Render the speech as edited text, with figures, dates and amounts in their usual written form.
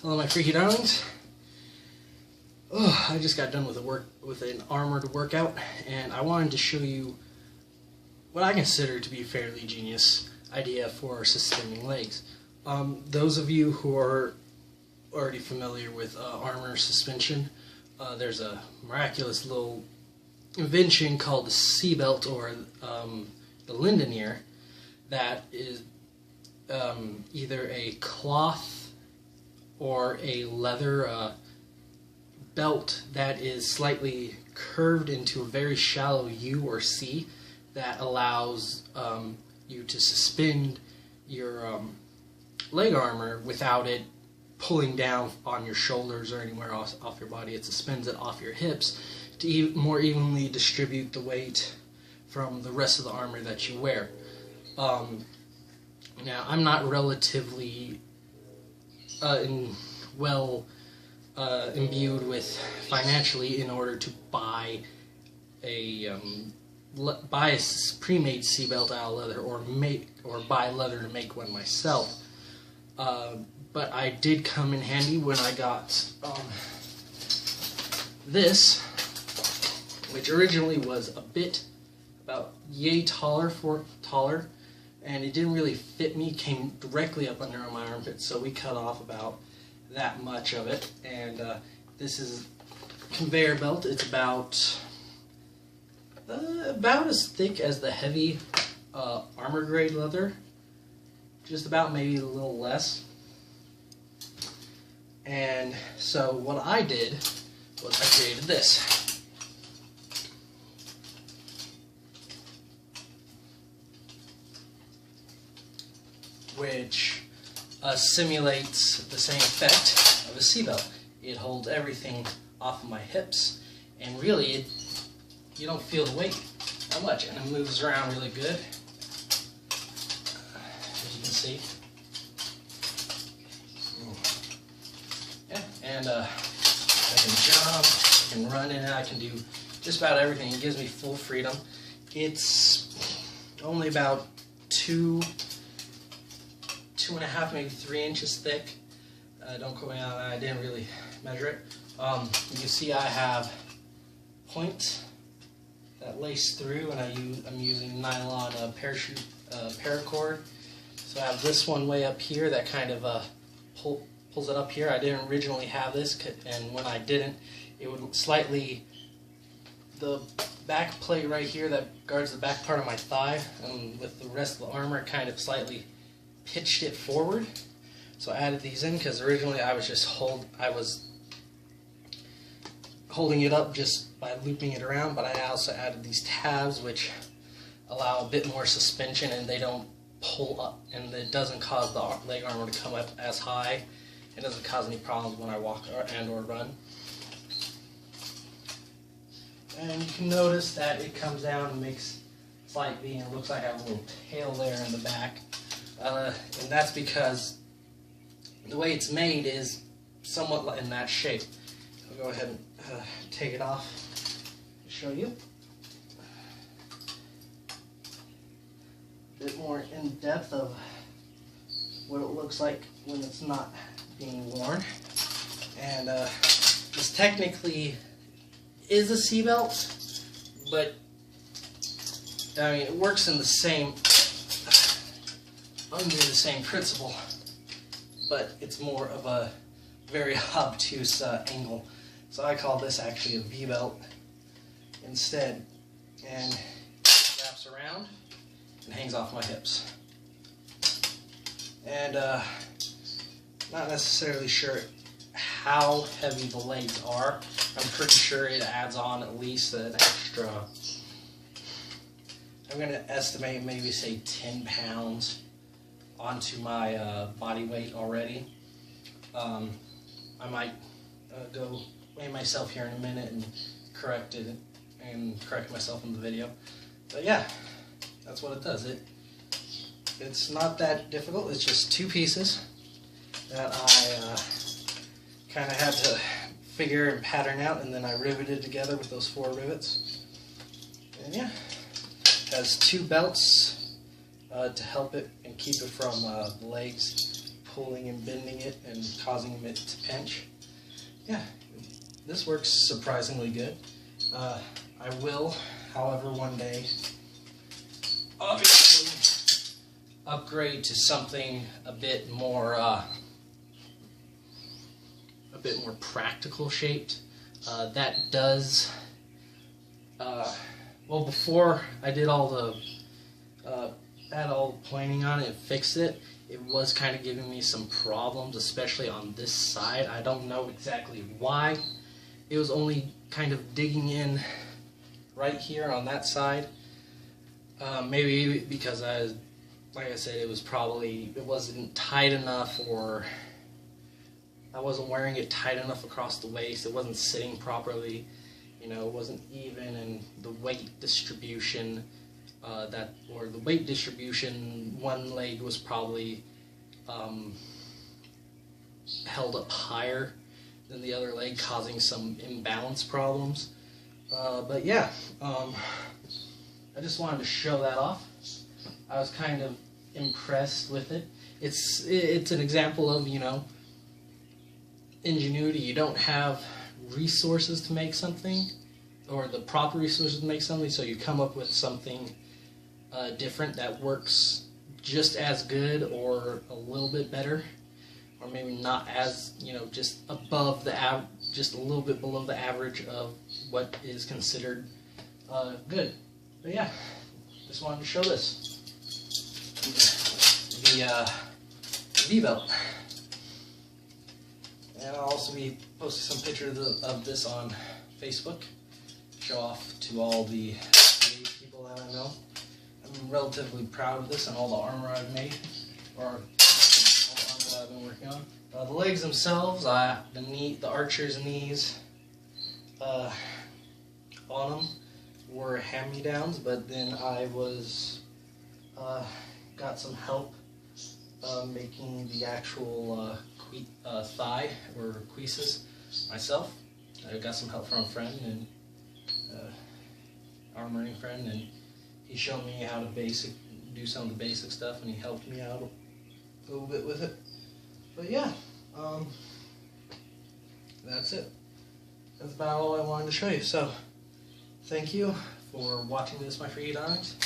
Hello, my freaky darlings. Oh, I just got done with an armored workout, and I wanted to show you what I consider to be a fairly genius idea for suspending legs. Those of you who are already familiar with armor suspension, there's a miraculous little invention called the seatbelt, or the Lindonier, that is either a cloth or a leather belt that is slightly curved into a very shallow U or C that allows you to suspend your leg armor without it pulling down on your shoulders or anywhere off your body. It suspends it off your hips to more evenly distribute the weight from the rest of the armor that you wear. Now, I'm not relatively imbued with financially in order to buy a pre-made seatbelt out of leather, or buy leather to make one myself. But I did come in handy when I got this, which originally was about yay taller, and it didn't really fit me. Came directly up under my armpit, so we cut off about that much of it. And this is a conveyor belt. It's about as thick as the heavy armor grade leather, just about, maybe a little less. And so what I did was I created this. Which simulates the same effect of a seatbelt. It holds everything off of my hips, and really you don't feel the weight that much, and it moves around really good, as you can see. Yeah, and I can jump, I can run in it, I can do just about everything. It gives me full freedom. It's only about 2.5, maybe 3 inches thick. Don't quote me on that, I didn't really measure it. You can see I have points that lace through, and I'm using nylon paracord. So I have this one way up here that kind of pulls it up here. I didn't originally have this, and when I didn't, it would slightly, the back plate right here that guards the back part of my thigh, and with the rest of the armor, it kind of slightly pitched it forward. So I added these in because originally I was holding it up just by looping it around, but I also added these tabs which allow a bit more suspension, and they don't pull up, and it doesn't cause the leg armor to come up as high. It doesn't cause any problems when I walk or run. And you can notice that it comes down and makes slight V, and it looks like I have a little tail there in the back. And that's because the way it's made is somewhat in that shape. I'll go ahead and take it off and show you. A bit more in depth of what it looks like when it's not being worn. And this technically is a seatbelt, but I mean, it works in the same, under the same principle, but it's more of a very obtuse angle. So I call this actually a V-belt instead, and it wraps around and hangs off my hips. And not necessarily sure how heavy the legs are. I'm pretty sure it adds on at least an extra, I'm going to estimate maybe say 10 pounds onto my body weight already. I might go weigh myself here in a minute and correct myself in the video. But yeah, that's what it does. It's not that difficult. It's just 2 pieces that I kind of had to figure and pattern out, and then I riveted together with those 4 rivets. And yeah, it has 2 belts to help it and keep it from the legs pulling and bending it and causing it to pinch. Yeah, this works surprisingly good. I will, however, one day obviously upgrade to something a bit more practical shaped. That does well, before I did all the had all the planing on it and fixed it, it was kind of giving me some problems, especially on this side. I don't know exactly why. It was only kind of digging in right here on that side. Maybe because like I said, it wasn't tight enough, or I wasn't wearing it tight enough across the waist. It wasn't sitting properly. You know, it wasn't even, and the weight distribution, one leg was probably held up higher than the other leg, causing some imbalance problems. But yeah, I just wanted to show that off. I was kind of impressed with it. It's an example of, you know, ingenuity. You don't have resources to make something, or the proper resources to make something, so you come up with something different that works just as good or a little bit better, or maybe not as, you know, just above the just a little bit below the average of what is considered good. But yeah, just wanted to show this. The V-belt. And I'll also be posting some pictures of this on Facebook. Show off to all the people that I know. I'm relatively proud of this and all the armor I've made, or all the armor that I've been working on. The legs themselves, the archer's knees on them were hand-me-downs, but then I got some help making the actual thigh, or cuisses, myself. I got some help from a friend, and armoring friend, and he showed me how to do some of the basic stuff, and he helped me out a little bit with it. But yeah, that's it. That's about all I wanted to show you. So, thank you for watching this, my free onyx.